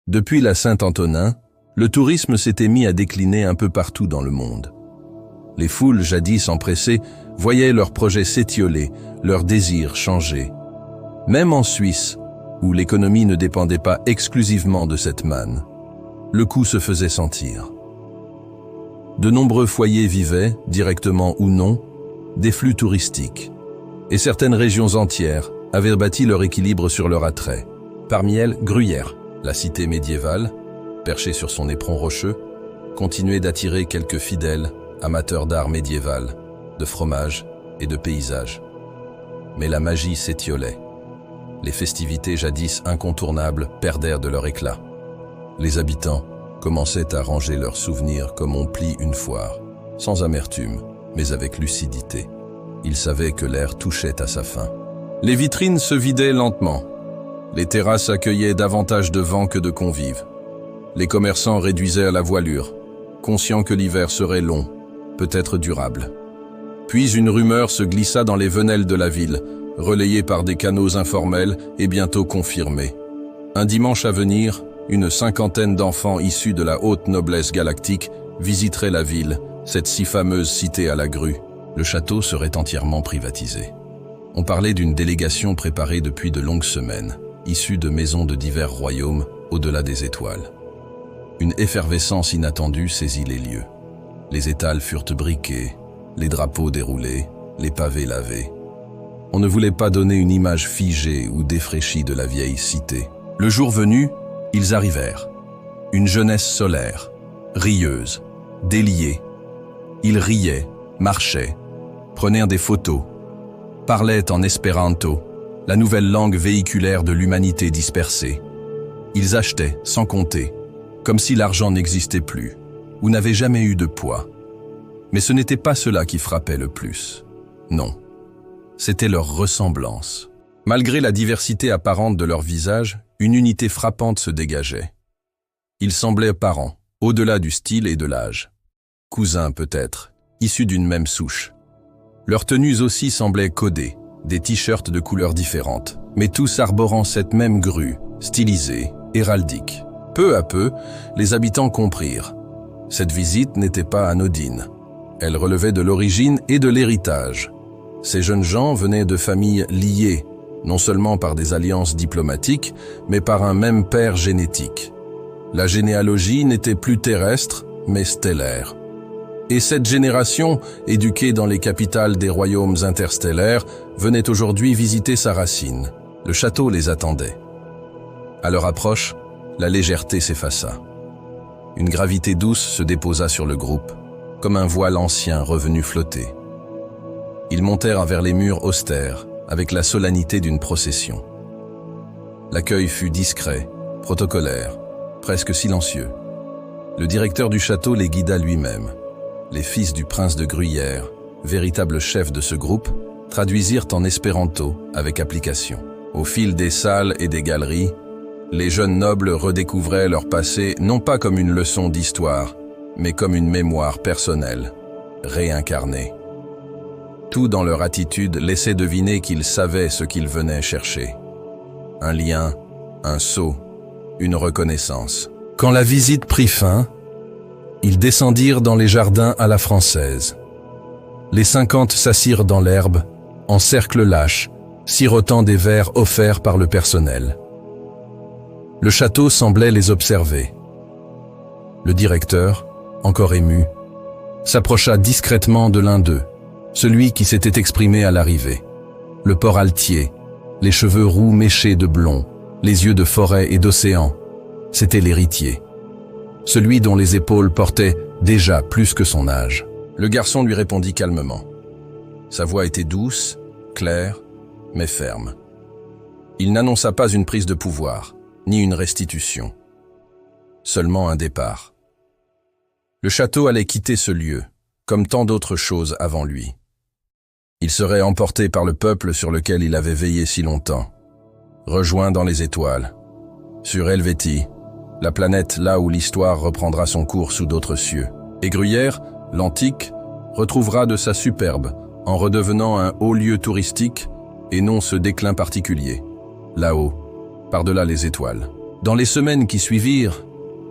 Depuis la Saint-Antonin, le tourisme s'était mis à décliner un peu partout dans le monde. Les foules jadis empressées voyaient leurs projets s'étioler, leurs désirs changer. Même en Suisse, où l'économie ne dépendait pas exclusivement de cette manne, le coup se faisait sentir. De nombreux foyers vivaient, directement ou non, des flux touristiques, et certaines régions entières avaient bâti leur équilibre sur leur attrait. Parmi elles, Gruyère, la cité médiévale, perchée sur son éperon rocheux, continuait d'attirer quelques fidèles amateurs d'art médiéval, de fromage et de paysages. Mais la magie s'étiolait. Les festivités jadis incontournables perdèrent de leur éclat. Les habitants commençaient à ranger leurs souvenirs comme on plie une foire, sans amertume, mais avec lucidité. Ils savaient que l'ère touchait à sa fin. Les vitrines se vidaient lentement. Les terrasses accueillaient davantage de vents que de convives. Les commerçants réduisaient à la voilure, conscients que l'hiver serait long, peut-être durable. Puis une rumeur se glissa dans les venelles de la ville, relayée par des canaux informels et bientôt confirmée. Un dimanche à venir, une cinquantaine d'enfants issus de la haute noblesse galactique visiteraient la ville, cette si fameuse cité à la grue. Le château serait entièrement privatisé. On parlait d'une délégation préparée depuis de longues semaines, issue de maisons de divers royaumes au-delà des étoiles. Une effervescence inattendue saisit les lieux. Les étals furent briqués, les drapeaux déroulés, les pavés lavés. On ne voulait pas donner une image figée ou défraîchie de la vieille cité. Le jour venu, ils arrivèrent. Une jeunesse solaire, rieuse, déliée. Ils riaient, marchaient, prenaient des photos, parlaient en espéranto, la nouvelle langue véhiculaire de l'humanité dispersée. Ils achetaient, sans compter, comme si l'argent n'existait plus, ou n'avait jamais eu de poids. Mais ce n'était pas cela qui frappait le plus. Non, c'était leur ressemblance. Malgré la diversité apparente de leurs visages, une unité frappante se dégageait. Ils semblaient parents, au-delà du style et de l'âge. Cousins peut-être, issus d'une même souche. Leurs tenues aussi semblaient codées, des t-shirts de couleurs différentes, mais tous arborant cette même grue, stylisée, héraldique. Peu à peu, les habitants comprirent. Cette visite n'était pas anodine. Elle relevait de l'origine et de l'héritage. Ces jeunes gens venaient de familles liées, non seulement par des alliances diplomatiques, mais par un même père génétique. La généalogie n'était plus terrestre, mais stellaire. Et cette génération, éduquée dans les capitales des royaumes interstellaires, venait aujourd'hui visiter sa racine. Le château les attendait. À leur approche, la légèreté s'effaça. Une gravité douce se déposa sur le groupe, comme un voile ancien revenu flotter. Ils montèrent vers les murs austères, avec la solennité d'une procession. L'accueil fut discret, protocolaire, presque silencieux. Le directeur du château les guida lui-même. Les fils du prince de Gruyère, véritable chef de ce groupe, traduisirent en espéranto avec application. Au fil des salles et des galeries, les jeunes nobles redécouvraient leur passé non pas comme une leçon d'histoire, mais comme une mémoire personnelle, réincarnée. Tout dans leur attitude laissait deviner qu'ils savaient ce qu'ils venaient chercher. Un lien, un sceau, une reconnaissance. Quand la visite prit fin, ils descendirent dans les jardins à la française. Les 50 s'assirent dans l'herbe, en cercle lâche, sirotant des verres offerts par le personnel. Le château semblait les observer. Le directeur, encore ému, s'approcha discrètement de l'un d'eux, celui qui s'était exprimé à l'arrivée. Le port altier, les cheveux roux méchés de blond, les yeux de forêt et d'océan, c'était l'héritier. Celui dont les épaules portaient déjà plus que son âge. Le garçon lui répondit calmement. Sa voix était douce, claire, mais ferme. Il n'annonça pas une prise de pouvoir, ni une restitution. Seulement un départ. Le château allait quitter ce lieu, comme tant d'autres choses avant lui. Il serait emporté par le peuple sur lequel il avait veillé si longtemps, rejoint dans les étoiles, sur Helvétie, la planète là où l'histoire reprendra son cours sous d'autres cieux. Et Gruyère, l'antique, retrouvera de sa superbe en redevenant un haut lieu touristique et non ce déclin particulier, là-haut, par-delà les étoiles. Dans les semaines qui suivirent,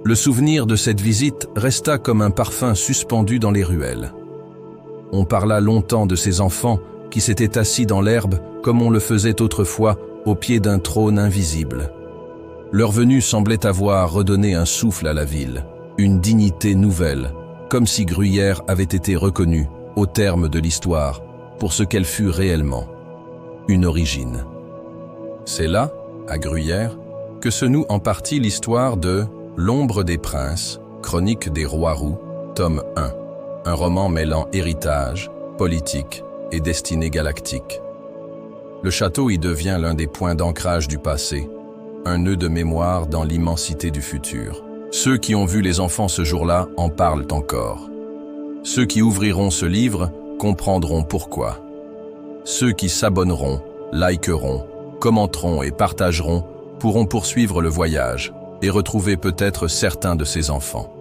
le souvenir de cette visite resta comme un parfum suspendu dans les ruelles. On parla longtemps de ces enfants qui s'étaient assis dans l'herbe comme on le faisait autrefois au pied d'un trône invisible. Leur venue semblait avoir redonné un souffle à la ville, une dignité nouvelle, comme si Gruyère avait été reconnue, au terme de l'histoire, pour ce qu'elle fut réellement, une origine. C'est là, à Gruyère, que se noue en partie l'histoire de L'ombre des princes, chronique des rois roux, tome 1, un roman mêlant héritage, politique et destinée galactique. Le château y devient l'un des points d'ancrage du passé, un nœud de mémoire dans l'immensité du futur. Ceux qui ont vu les enfants ce jour-là en parlent encore. Ceux qui ouvriront ce livre comprendront pourquoi. Ceux qui s'abonneront, likeront, commenteront et partageront pourront poursuivre le voyage et retrouver peut-être certains de ces enfants.